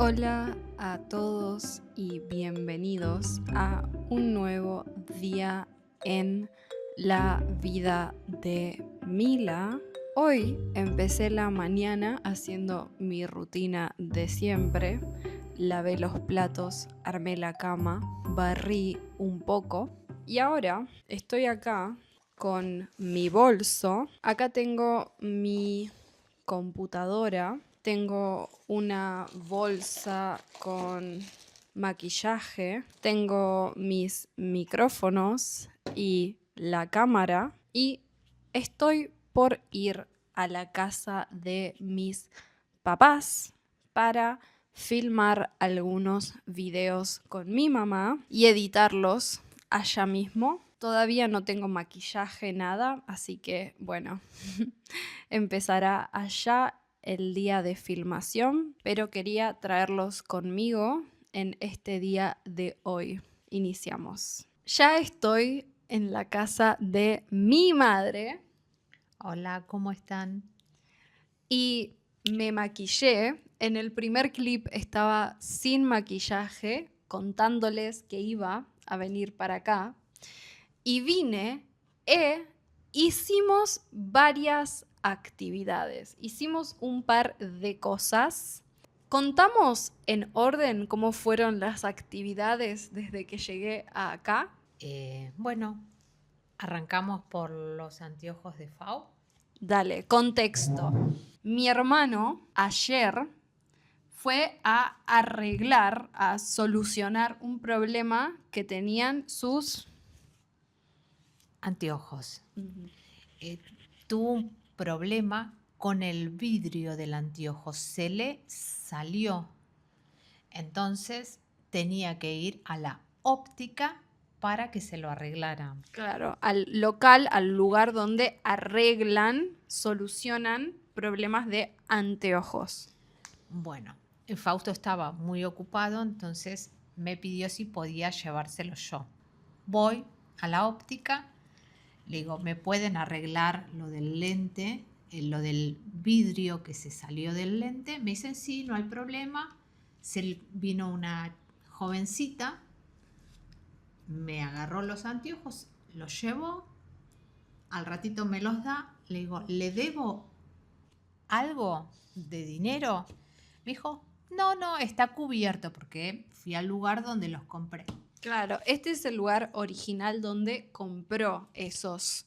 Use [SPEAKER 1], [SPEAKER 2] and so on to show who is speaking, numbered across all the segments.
[SPEAKER 1] Hola a todos y bienvenidos a un nuevo día en la vida de Mila. Hoy empecé la mañana haciendo mi rutina de siempre. Lavé los platos, armé la cama, barrí un poco y ahora estoy acá con mi bolso. Acá tengo mi computadora. Tengo una bolsa con maquillaje, tengo mis micrófonos y la cámara y estoy por ir a la casa de mis papás para filmar algunos videos con mi mamá y editarlos allá mismo. Todavía no tengo maquillaje, nada, así que bueno, empezará allá el día de filmación, pero quería traerlos conmigo en este día de hoy. Iniciamos. Ya estoy en la casa de mi madre.
[SPEAKER 2] Hola, ¿cómo están?
[SPEAKER 1] Y me maquillé. En el primer clip estaba sin maquillaje, contándoles que iba a venir para acá. Y vine hicimos varias actividades. Hicimos un par de cosas. ¿Contamos en orden cómo fueron las actividades desde que llegué a acá?
[SPEAKER 2] Bueno, arrancamos por los anteojos de Fau.
[SPEAKER 1] Dale, contexto. Mi hermano ayer fue a arreglar, a solucionar un problema que tenían sus...
[SPEAKER 2] Anteojos. Tuvo un problema con el vidrio del anteojo, se le salió. Entonces tenía que ir a la óptica para que se lo arreglaran.
[SPEAKER 1] Claro, al local, al lugar donde arreglan, solucionan problemas de anteojos.
[SPEAKER 2] Bueno, Fausto estaba muy ocupado, entonces me pidió si podía llevárselo yo. Voy a la óptica. Le digo, ¿me pueden arreglar lo del lente, lo del vidrio que se salió del lente? Me dicen, sí, no hay problema. Vino una jovencita, me agarró los anteojos, los llevó, al ratito me los da. Le digo, ¿le debo algo de dinero? Me dijo, no, está cubierto porque fui al lugar donde los compré.
[SPEAKER 1] Claro, este es el lugar original donde compró esos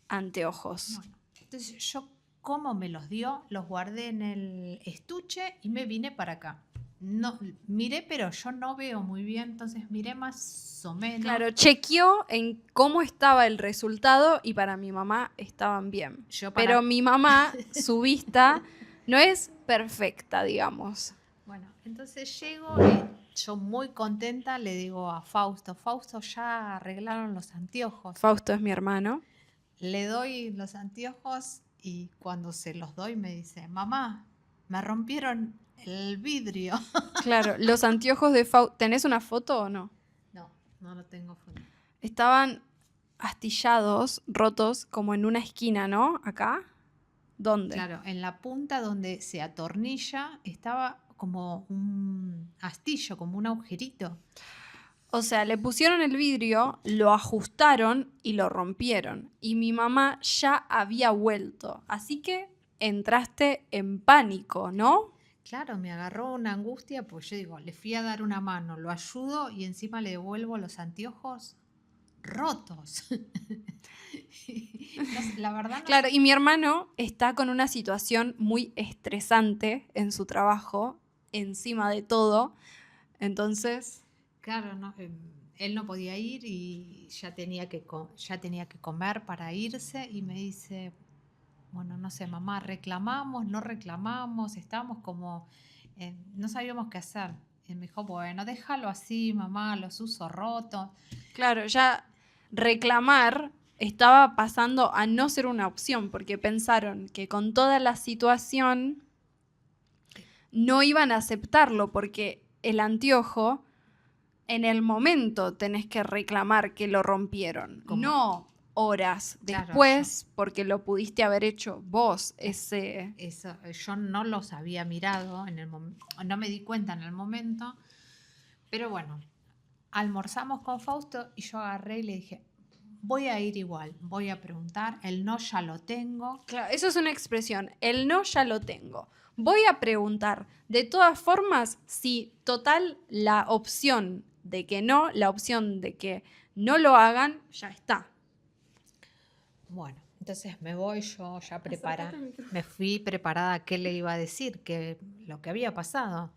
[SPEAKER 1] anteojos.
[SPEAKER 2] Bueno, entonces yo, como me los dio, los guardé en el estuche y me vine para acá. No, miré, pero yo no veo muy bien, entonces miré más o menos.
[SPEAKER 1] Claro, chequeó en cómo estaba el resultado y para mi mamá estaban bien. Pero mi mamá, su vista no es perfecta, digamos.
[SPEAKER 2] Bueno, entonces llego y yo muy contenta le digo a Fausto, ya arreglaron los anteojos.
[SPEAKER 1] Fausto es mi hermano.
[SPEAKER 2] Le doy los anteojos y cuando se los doy me dice, mamá, me rompieron el vidrio.
[SPEAKER 1] Claro, los anteojos de Fausto. ¿Tenés una foto o no?
[SPEAKER 2] No lo tengo foto.
[SPEAKER 1] Estaban astillados, rotos, como en una esquina, ¿no? ¿Acá? ¿Dónde?
[SPEAKER 2] Claro, en la punta donde se atornilla estaba como un astillo, como un agujerito.
[SPEAKER 1] O sea, le pusieron el vidrio, lo ajustaron y lo rompieron. Y mi mamá ya había vuelto. Así que entraste en pánico, ¿no?
[SPEAKER 2] Claro, me agarró una angustia, pues yo digo, le fui a dar una mano, lo ayudo y encima le devuelvo los anteojos rotos. La verdad no.
[SPEAKER 1] Claro, y mi hermano está con una situación muy estresante en su trabajo, encima de todo. Entonces...
[SPEAKER 2] Claro, no, él no podía ir y ya tenía que comer para irse y me dice, bueno, no sé, mamá, reclamamos, no reclamamos, estábamos como, no sabíamos qué hacer. Y me dijo, bueno, déjalo así, mamá, los uso rotos.
[SPEAKER 1] Claro, ya reclamar estaba pasando a no ser una opción, porque pensaron que con toda la situación no iban a aceptarlo, porque el anteojo, en el momento tenés que reclamar que lo rompieron. No horas
[SPEAKER 2] Claro,
[SPEAKER 1] después, porque lo pudiste haber hecho vos, ese...
[SPEAKER 2] Eso, yo no los había mirado en el no me di cuenta en el momento, pero bueno, almorzamos con Fausto y yo agarré y le dije, voy a ir igual, voy a preguntar, el no ya lo tengo.
[SPEAKER 1] Claro, eso es una expresión, el no ya lo tengo. Voy a preguntar, de todas formas, si total la opción de que no, la opción de que no lo hagan, ya está.
[SPEAKER 2] Bueno, entonces me voy yo ya me fui preparada a qué le iba a decir, que lo que había pasado.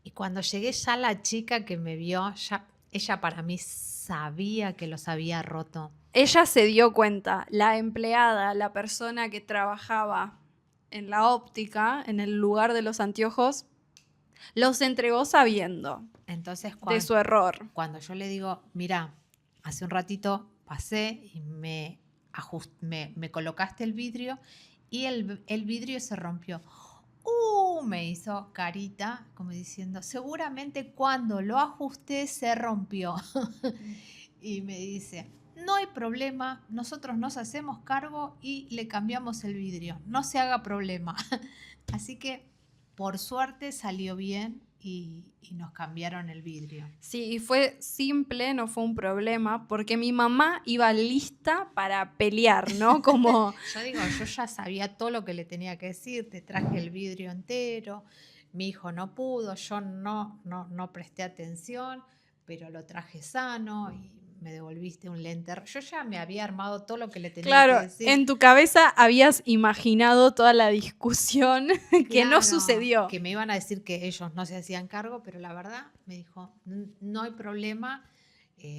[SPEAKER 2] Y cuando llegué ya la chica que me vio, ya ella para mí sabía que los había roto.
[SPEAKER 1] Ella se dio cuenta, la empleada, la persona que trabajaba en la óptica, en el lugar de los anteojos, los entregó sabiendo
[SPEAKER 2] Entonces
[SPEAKER 1] de su error.
[SPEAKER 2] cuando yo le digo, mira, hace un ratito pasé y me colocaste el vidrio y el vidrio se rompió. Me hizo carita como diciendo, seguramente cuando lo ajusté se rompió. Y me dice, no hay problema, nosotros nos hacemos cargo y le cambiamos el vidrio, no se haga problema. Así que por suerte salió bien y nos cambiaron el vidrio.
[SPEAKER 1] Sí, y fue simple, no fue un problema, porque mi mamá iba lista para pelear, ¿no? Como...
[SPEAKER 2] Yo digo, yo ya sabía todo lo que le tenía que decir, te traje el vidrio entero, mi hijo no pudo, yo no presté atención, pero lo traje sano y me devolviste un lente. Yo ya me había armado todo lo que le tenía que decir.
[SPEAKER 1] Claro, en tu cabeza habías imaginado toda la discusión que no sucedió.
[SPEAKER 2] Que me iban a decir que ellos no se hacían cargo, pero la verdad me dijo, no hay problema,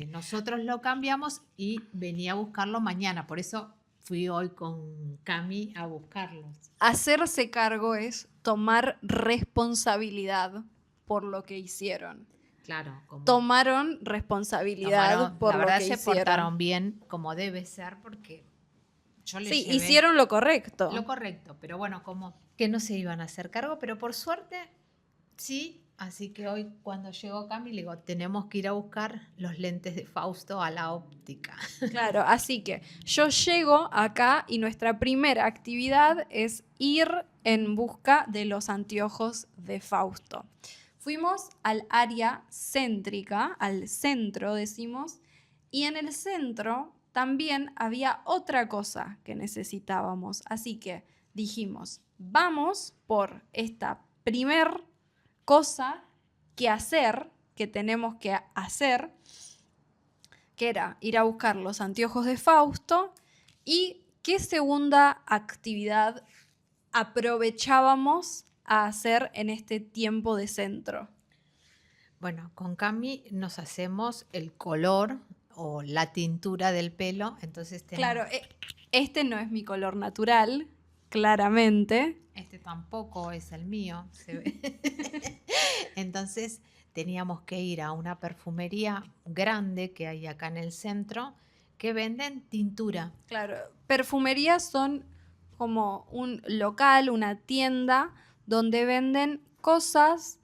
[SPEAKER 2] nosotros lo cambiamos y venía a buscarlo mañana. Por eso fui hoy con Cami a buscarlos.
[SPEAKER 1] Hacerse cargo es tomar responsabilidad por lo que hicieron.
[SPEAKER 2] Claro,
[SPEAKER 1] tomaron responsabilidad por lo que hicieron. La verdad
[SPEAKER 2] se portaron bien como debe ser porque yo les llevé
[SPEAKER 1] hicieron lo correcto.
[SPEAKER 2] Lo correcto, pero bueno, como que no se iban a hacer cargo, pero por suerte sí. Así que hoy cuando llegó Cami le digo, tenemos que ir a buscar los lentes de Fausto a la óptica.
[SPEAKER 1] Claro, así que yo llego acá y nuestra primera actividad es ir en busca de los anteojos de Fausto. Fuimos al área céntrica, al centro decimos, y en el centro también había otra cosa que necesitábamos. Así que dijimos, vamos por esta primer cosa que tenemos que hacer, que era ir a buscar los anteojos de Fausto. ¿Y qué segunda actividad aprovechábamos a hacer en este tiempo de centro?
[SPEAKER 2] Bueno, con Cami nos hacemos el color o la tintura del pelo, entonces
[SPEAKER 1] Claro, este no es mi color natural, claramente.
[SPEAKER 2] Este tampoco es el mío, se ve. Entonces teníamos que ir a una perfumería grande que hay acá en el centro que venden tintura.
[SPEAKER 1] Claro, perfumerías son como un local, una tienda donde venden cosas,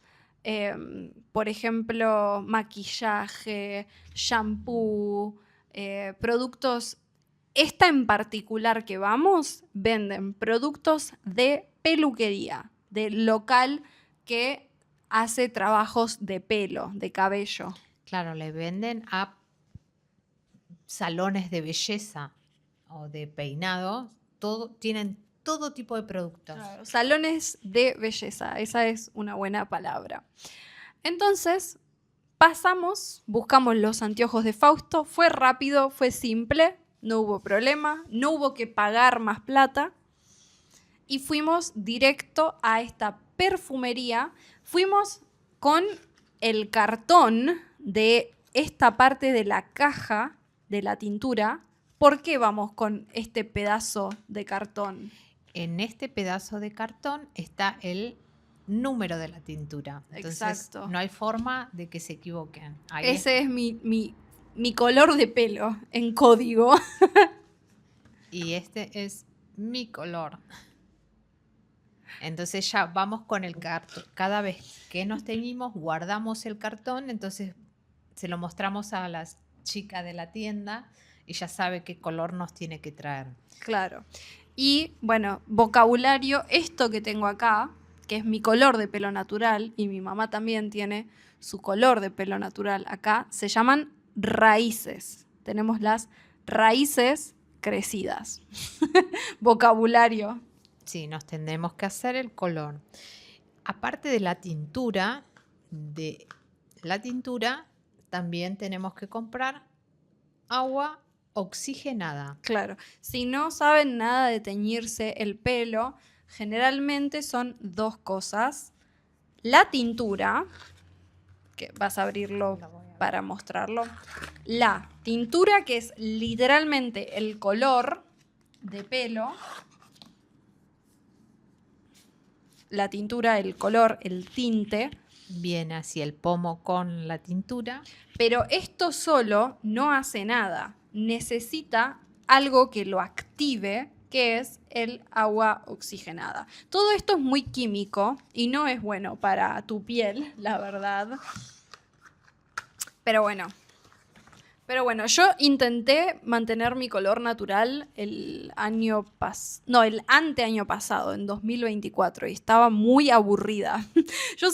[SPEAKER 1] por ejemplo, maquillaje, shampoo, productos. Esta en particular que vamos, venden productos de peluquería, de local que hace trabajos de pelo, de cabello.
[SPEAKER 2] Claro, le venden a salones de belleza o de peinado, tienen todo tipo de productos.
[SPEAKER 1] Claro, salones de belleza, esa es una buena palabra. Entonces, pasamos, buscamos los anteojos de Fausto, fue rápido, fue simple, no hubo problema, no hubo que pagar más plata y fuimos directo a esta perfumería. Fuimos con el cartón de esta parte de la caja de la tintura. ¿Por qué vamos con este pedazo de cartón?
[SPEAKER 2] En este pedazo de cartón está el número de la tintura. Entonces,
[SPEAKER 1] exacto.
[SPEAKER 2] No hay forma de que se equivoquen.
[SPEAKER 1] Ese es mi color de pelo en código.
[SPEAKER 2] Y este es mi color. Entonces ya vamos con el cartón. Cada vez que nos teñimos, guardamos el cartón. Entonces se lo mostramos a las chicas de la tienda y ya sabe qué color nos tiene que traer.
[SPEAKER 1] Claro. Y bueno, vocabulario, esto que tengo acá, que es mi color de pelo natural, y mi mamá también tiene su color de pelo natural acá, se llaman raíces. Tenemos las raíces crecidas. Vocabulario.
[SPEAKER 2] Sí, nos tendremos que hacer el color. Aparte de la tintura, también tenemos que comprar agua oxigenada.
[SPEAKER 1] Claro, si no saben nada de teñirse el pelo, generalmente son dos cosas. La tintura, que vas a abrirlo
[SPEAKER 2] Lo voy a ver.
[SPEAKER 1] para mostrarlo. La tintura, que es literalmente el color de pelo. La tintura, el color, el tinte.
[SPEAKER 2] Viene así el pomo con la tintura.
[SPEAKER 1] Pero esto solo no hace nada. Necesita algo que lo active, que es el agua oxigenada. Todo esto es muy químico y no es bueno para tu piel, la verdad. Pero bueno, yo intenté mantener mi color natural el anteaño pasado, en 2024, y estaba muy aburrida. Yo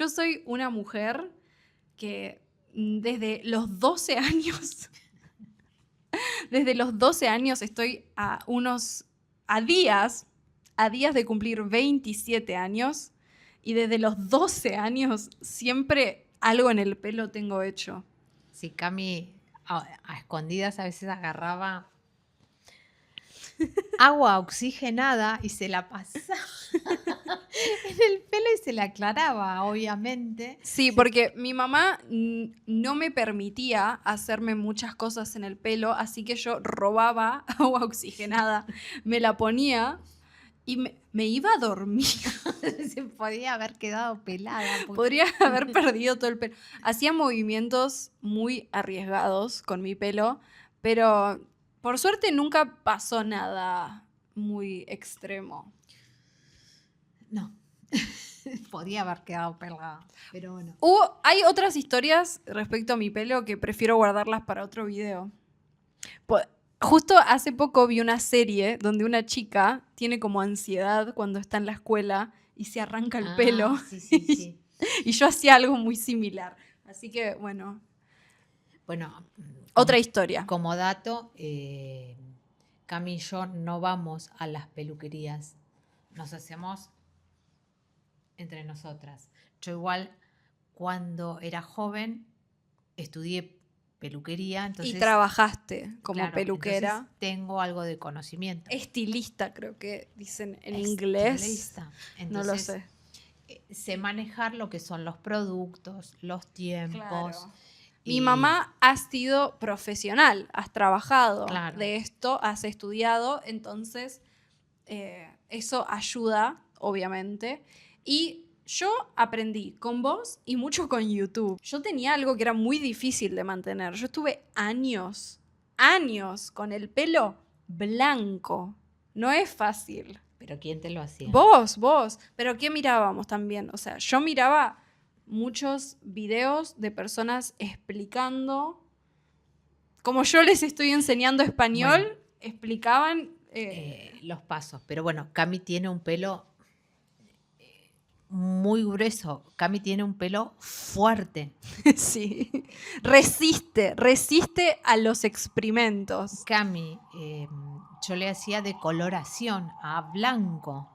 [SPEAKER 1] soy una mujer que desde los 12 años, estoy a días de cumplir 27 años, y desde los 12 años siempre algo en el pelo tengo hecho.
[SPEAKER 2] Sí, Cami a escondidas a veces agarraba agua oxigenada y se la pasaba en el pelo y se la aclaraba, obviamente.
[SPEAKER 1] Sí, porque mi mamá no me permitía hacerme muchas cosas en el pelo, así que yo robaba agua oxigenada, me la ponía y me iba a dormir.
[SPEAKER 2] Se podía haber quedado pelada.
[SPEAKER 1] Podría haber perdido todo el pelo. Hacía movimientos muy arriesgados con mi pelo, pero por suerte nunca pasó nada muy extremo.
[SPEAKER 2] No, podía haber quedado pelada, pero bueno.
[SPEAKER 1] Hay otras historias respecto a mi pelo que prefiero guardarlas para otro video. Justo hace poco vi una serie donde una chica tiene como ansiedad cuando está en la escuela y se arranca el pelo.
[SPEAKER 2] Sí.
[SPEAKER 1] Y yo hacía algo muy similar. Así que, bueno.
[SPEAKER 2] Bueno,
[SPEAKER 1] otra historia.
[SPEAKER 2] Como dato, Cami y yo no vamos a las peluquerías. Nos hacemos entre nosotras. Yo igual, cuando era joven, estudié peluquería. Entonces,
[SPEAKER 1] y trabajaste como
[SPEAKER 2] claro,
[SPEAKER 1] peluquera.
[SPEAKER 2] Entonces tengo algo de conocimiento.
[SPEAKER 1] Estilista, creo que dicen en inglés.
[SPEAKER 2] Estilista. Entonces,
[SPEAKER 1] no lo sé.
[SPEAKER 2] Sé manejar lo que son los productos, los tiempos.
[SPEAKER 1] Claro. Mi mamá ha sido profesional, has trabajado de esto, has estudiado, entonces eso ayuda, obviamente. Y yo aprendí con vos y mucho con YouTube. Yo tenía algo que era muy difícil de mantener. Yo estuve años con el pelo blanco. No es fácil.
[SPEAKER 2] ¿Pero quién te lo hacía?
[SPEAKER 1] Vos. ¿Pero qué mirábamos también? O sea, yo miraba muchos videos de personas explicando. Como yo les estoy enseñando español, explicaban
[SPEAKER 2] los pasos. Pero bueno, Cami tiene un pelo muy grueso. Cami tiene un pelo fuerte.
[SPEAKER 1] Sí. Resiste a los experimentos.
[SPEAKER 2] Cami, yo le hacía decoloración a blanco.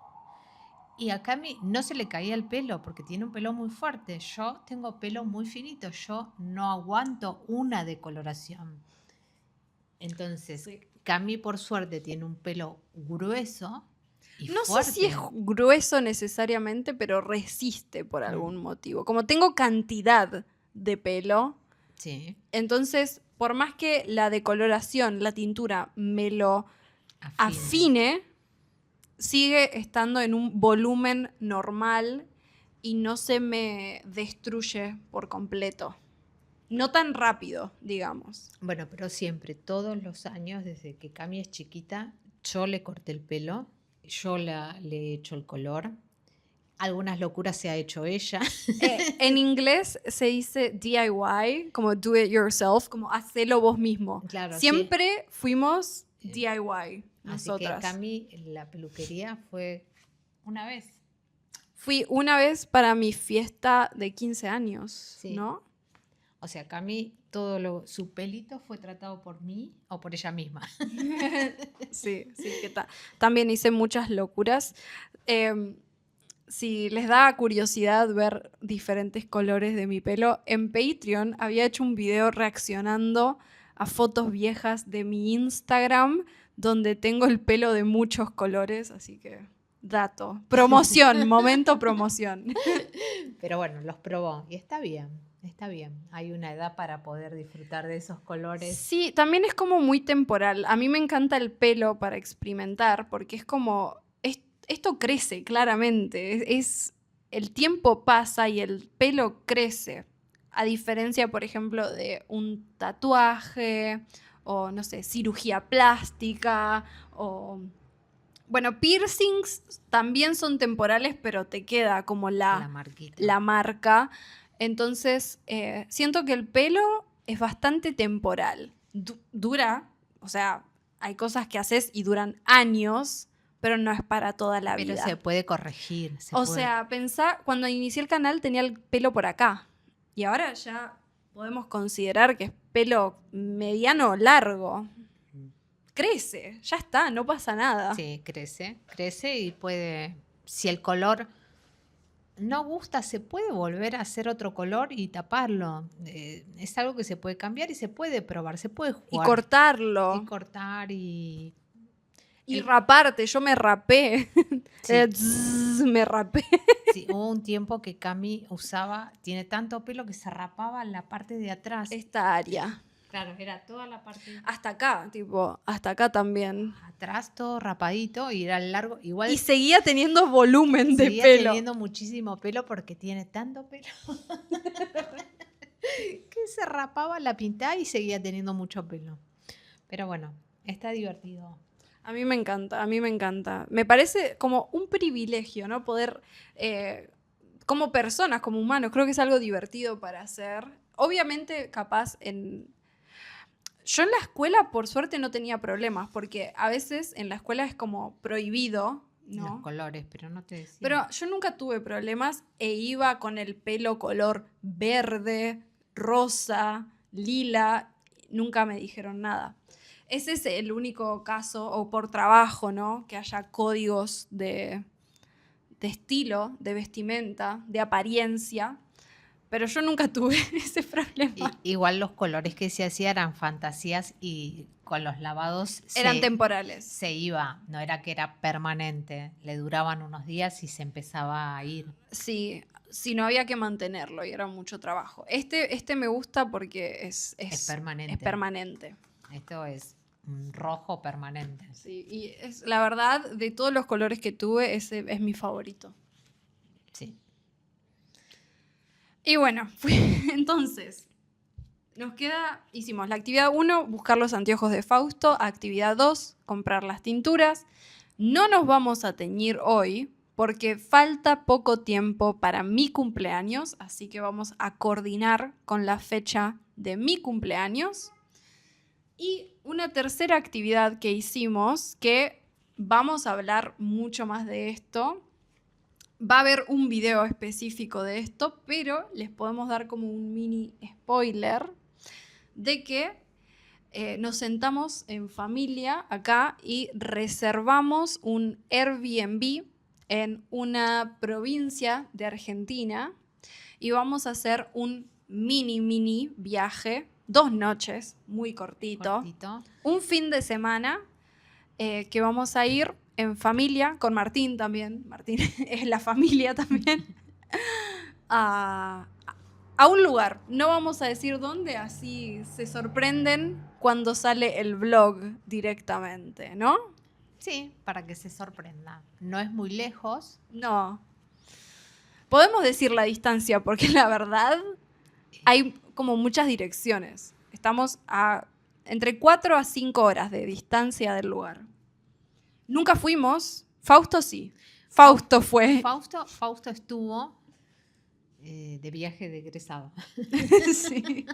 [SPEAKER 2] Y a Cami no se le caía el pelo porque tiene un pelo muy fuerte. Yo tengo pelo muy finito. Yo no aguanto una decoloración. Entonces, sí. Cami, por suerte, tiene un pelo grueso y
[SPEAKER 1] no
[SPEAKER 2] fuerte.
[SPEAKER 1] sé si es grueso necesariamente, pero resiste por algún motivo. Como tengo cantidad de pelo,
[SPEAKER 2] sí.
[SPEAKER 1] Entonces, por más que la decoloración, la tintura, me lo afine, sigue estando en un volumen normal y no se me destruye por completo. No tan rápido, digamos.
[SPEAKER 2] Bueno, pero siempre, todos los años, desde que Cami es chiquita, yo le corté el pelo, yo le he hecho el color. Algunas locuras se ha hecho ella.
[SPEAKER 1] En inglés se dice DIY, como do it yourself, como hacelo vos mismo.
[SPEAKER 2] Claro,
[SPEAKER 1] Siempre fuimos DIY
[SPEAKER 2] Así que
[SPEAKER 1] nosotras.
[SPEAKER 2] Cami, la peluquería fue una vez.
[SPEAKER 1] Fui una vez para mi fiesta de 15 años,
[SPEAKER 2] Sí.
[SPEAKER 1] ¿no?
[SPEAKER 2] O sea, Cami, su pelito fue tratado por mí o por ella misma.
[SPEAKER 1] Sí, que también hice muchas locuras. Si les da curiosidad ver diferentes colores de mi pelo, en Patreon había hecho un video reaccionando a fotos viejas de mi Instagram donde tengo el pelo de muchos colores, así que dato. Promoción, momento promoción.
[SPEAKER 2] Pero bueno, los probó y está bien, está bien. Hay una edad para poder disfrutar de esos colores.
[SPEAKER 1] Sí, también es como muy temporal. A mí me encanta el pelo para experimentar porque es como, esto crece claramente. El tiempo pasa y el pelo crece. A diferencia, por ejemplo, de un tatuaje o, no sé, cirugía plástica o... Bueno, piercings también son temporales, pero te queda como
[SPEAKER 2] La marquita.
[SPEAKER 1] la marca. Entonces, siento que el pelo es bastante temporal. Dura, o sea, hay cosas que haces y duran años, pero no es para toda la vida.
[SPEAKER 2] Pero se puede corregir.
[SPEAKER 1] Sea, pensá, cuando inicié el canal tenía el pelo por acá. Y ahora ya podemos considerar que es pelo mediano o largo. Crece, ya está, no pasa nada.
[SPEAKER 2] Sí, crece y puede, si el color no gusta, se puede volver a hacer otro color y taparlo. Es algo que se puede cambiar y se puede probar, se puede jugar.
[SPEAKER 1] Y cortarlo.
[SPEAKER 2] Y cortar y
[SPEAKER 1] raparte, yo me rapé.
[SPEAKER 2] Sí.
[SPEAKER 1] Me rapé.
[SPEAKER 2] Sí, hubo un tiempo que Cami tiene tanto pelo que se rapaba la parte de atrás.
[SPEAKER 1] Esta área.
[SPEAKER 2] Claro, era toda la parte.
[SPEAKER 1] Hasta acá también.
[SPEAKER 2] Atrás todo rapadito y era largo. Igual.
[SPEAKER 1] Y seguía teniendo volumen de
[SPEAKER 2] seguía
[SPEAKER 1] pelo.
[SPEAKER 2] teniendo muchísimo pelo porque tiene tanto pelo. Que se rapaba, la pintaba y seguía teniendo mucho pelo. Pero bueno, está divertido.
[SPEAKER 1] A mí me encanta. Me parece como un privilegio, ¿no? Poder, como personas, como humanos, creo que es algo divertido para hacer. Obviamente, capaz yo en la escuela, por suerte, no tenía problemas, porque a veces en la escuela es como prohibido, ¿no?
[SPEAKER 2] Los colores, pero no te decía.
[SPEAKER 1] Pero yo nunca tuve problemas e iba con el pelo color verde, rosa, lila, nunca me dijeron nada. Ese es el único caso, o por trabajo, ¿no? Que haya códigos de estilo, de vestimenta, de apariencia. Pero yo nunca tuve ese problema.
[SPEAKER 2] Igual los colores que se hacían eran fantasías y con los lavados
[SPEAKER 1] eran temporales.
[SPEAKER 2] Se iba, no era que era permanente. Le duraban unos días y se empezaba a ir.
[SPEAKER 1] Sí, no había que mantenerlo y era mucho trabajo. Este me gusta porque es
[SPEAKER 2] permanente.
[SPEAKER 1] Es permanente.
[SPEAKER 2] Esto es un rojo permanente.
[SPEAKER 1] Sí, y la verdad, de todos los colores que tuve, ese es mi favorito.
[SPEAKER 2] Sí.
[SPEAKER 1] Y bueno, entonces, hicimos la actividad 1, buscar los anteojos de Fausto, actividad 2, comprar las tinturas. No nos vamos a teñir hoy porque falta poco tiempo para mi cumpleaños, así que vamos a coordinar con la fecha de mi cumpleaños. Y una tercera actividad que hicimos, que vamos a hablar mucho más de esto. Va a haber un video específico de esto, pero les podemos dar como un mini spoiler de que nos sentamos en familia acá y reservamos un Airbnb en una provincia de Argentina y vamos a hacer un mini viaje, 2 noches, muy cortito. Un fin de semana que vamos a ir en familia, con Martín también. Martín es la familia también. A un lugar. No vamos a decir dónde, así se sorprenden cuando sale el vlog directamente, ¿no?
[SPEAKER 2] Sí, para que se sorprenda. No es muy lejos.
[SPEAKER 1] No. Podemos decir la distancia porque la verdad hay como muchas direcciones. Estamos a entre 4 a 5 horas de distancia del lugar. Nunca fuimos. Fausto sí. Fausto fue.
[SPEAKER 2] Fausto estuvo de viaje de egresado.
[SPEAKER 1] Sí.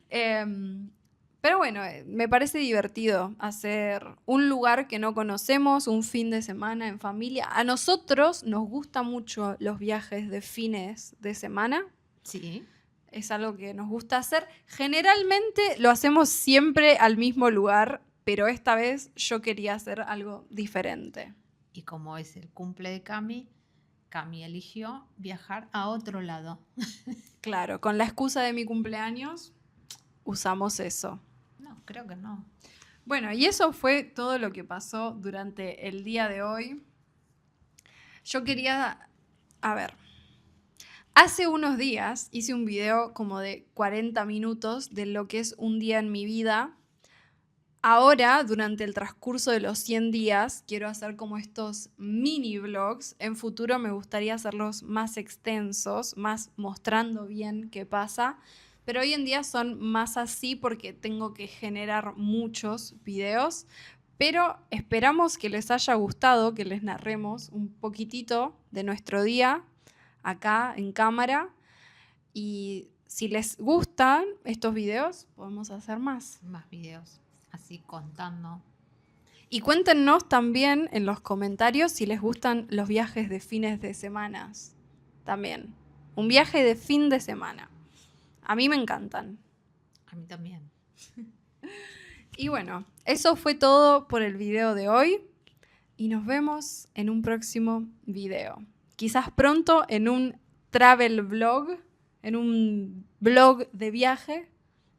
[SPEAKER 1] Pero bueno, me parece divertido hacer un lugar que no conocemos, un fin de semana en familia. A nosotros nos gustan mucho los viajes de fines de semana.
[SPEAKER 2] Sí.
[SPEAKER 1] Es algo que nos gusta hacer. Generalmente lo hacemos siempre al mismo lugar, pero esta vez yo quería hacer algo diferente.
[SPEAKER 2] Y como es el cumple de Cami eligió viajar a otro lado.
[SPEAKER 1] Claro, con la excusa de mi cumpleaños, usamos eso.
[SPEAKER 2] No, creo que no.
[SPEAKER 1] Bueno, y eso fue todo lo que pasó durante el día de hoy. Yo quería, a ver, hace unos días hice un video como de 40 minutos de lo que es un día en mi vida. Ahora, durante el transcurso de los 100 días, quiero hacer como estos mini vlogs. En futuro me gustaría hacerlos más extensos, más mostrando bien qué pasa. Pero hoy en día son más así porque tengo que generar muchos videos. Pero esperamos que les haya gustado, que les narremos un poquitito de nuestro día acá en cámara. Y si les gustan estos videos, podemos hacer más.
[SPEAKER 2] Más videos así contando.
[SPEAKER 1] Y cuéntenos también en los comentarios si les gustan los viajes de fines de semana. También. Un viaje de fin de semana. A mí me encantan.
[SPEAKER 2] A mí también.
[SPEAKER 1] Y bueno, eso fue todo por el video de hoy. Y nos vemos en un próximo video. Quizás pronto en un travel vlog, en un vlog de viaje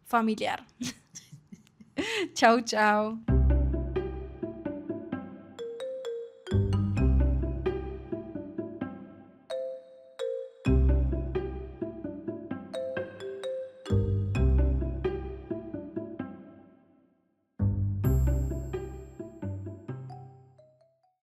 [SPEAKER 1] familiar. Chau, chau.